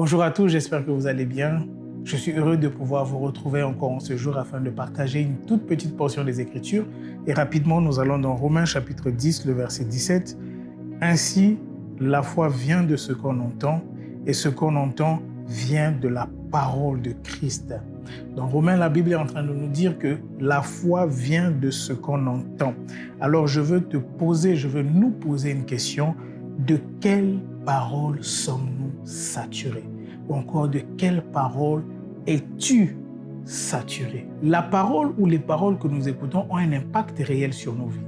Bonjour à tous, j'espère que vous allez bien. Je suis heureux de pouvoir vous retrouver encore en ce jour afin de partager une toute petite portion des Écritures. Et rapidement, nous allons dans Romains chapitre 10, le verset 17. Ainsi, la foi vient de ce qu'on entend, et ce qu'on entend vient de la parole de Christ. Dans Romains, la Bible est en train de nous dire que la foi vient de ce qu'on entend. Alors je veux nous poser une question. De quelle parole sommes-nous saturés? Ou encore, de quelle parole es-tu saturé? La parole ou les paroles que nous écoutons ont un impact réel sur nos vies.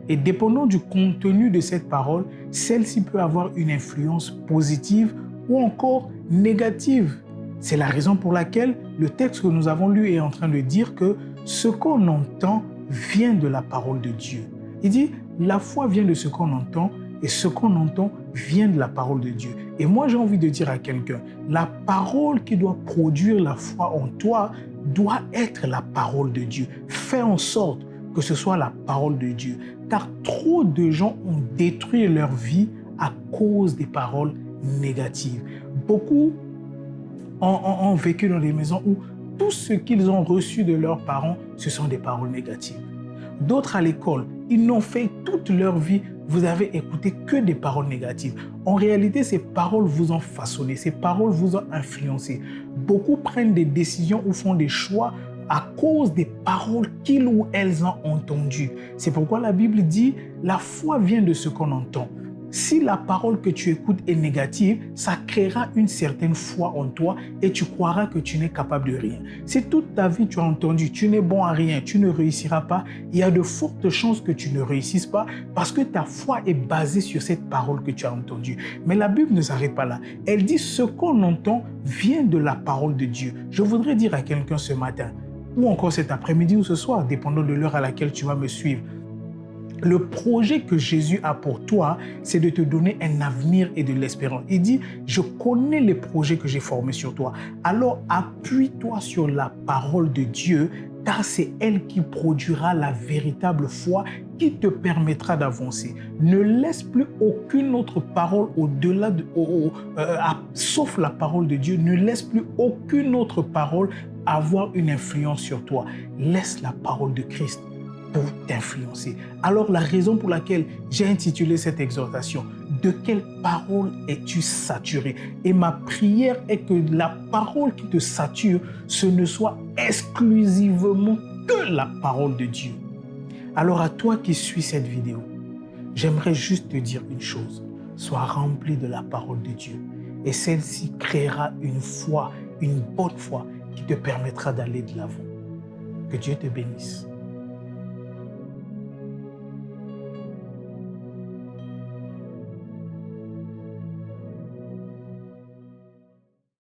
Et dépendant du contenu de cette parole, celle-ci peut avoir une influence positive ou encore négative. C'est la raison pour laquelle le texte que nous avons lu est en train de dire que ce qu'on entend vient de la parole de Dieu. Il dit, la foi vient de ce qu'on entend et ce qu'on entend vient de la parole de Dieu. Et moi, j'ai envie de dire à quelqu'un, la parole qui doit produire la foi en toi doit être la parole de Dieu. Fais en sorte que ce soit la parole de Dieu. Car trop de gens ont détruit leur vie à cause des paroles négatives. Beaucoup ont vécu dans des maisons où tout ce qu'ils ont reçu de leurs parents, ce sont des paroles négatives. D'autres à l'école, ils n'ont fait toute leur vie, vous avez écouté que des paroles négatives. En réalité, ces paroles vous ont façonné, ces paroles vous ont influencé. Beaucoup prennent des décisions ou font des choix à cause des paroles qu'ils ou elles ont entendues. C'est pourquoi la Bible dit, la foi vient de ce qu'on entend. Si la parole que tu écoutes est négative, ça créera une certaine foi en toi et tu croiras que tu n'es capable de rien. Si toute ta vie tu as entendu, tu n'es bon à rien, tu ne réussiras pas, il y a de fortes chances que tu ne réussisses pas parce que ta foi est basée sur cette parole que tu as entendue. Mais la Bible ne s'arrête pas là. Elle dit ce qu'on entend vient de la parole de Dieu. Je voudrais dire à quelqu'un ce matin, ou encore cet après-midi ou ce soir, dépendant de l'heure à laquelle tu vas me suivre. Le projet que Jésus a pour toi, c'est de te donner un avenir et de l'espérance. Il dit, je connais les projets que j'ai formés sur toi. Alors appuie-toi sur la parole de Dieu, car c'est elle qui produira la véritable foi qui te permettra d'avancer. Ne laisse plus aucune autre parole au-delà sauf la parole de Dieu. Ne laisse plus aucune autre parole avoir une influence sur toi. Laisse la parole de Christ pour t'influencer. Alors la raison pour laquelle j'ai intitulé cette exhortation, de quelle parole es-tu saturé? Et ma prière est que la parole qui te sature, ce ne soit exclusivement que la parole de Dieu. Alors à toi qui suis cette vidéo, j'aimerais juste te dire une chose, sois rempli de la parole de Dieu et celle-ci créera une foi, une bonne foi qui te permettra d'aller de l'avant. Que Dieu te bénisse.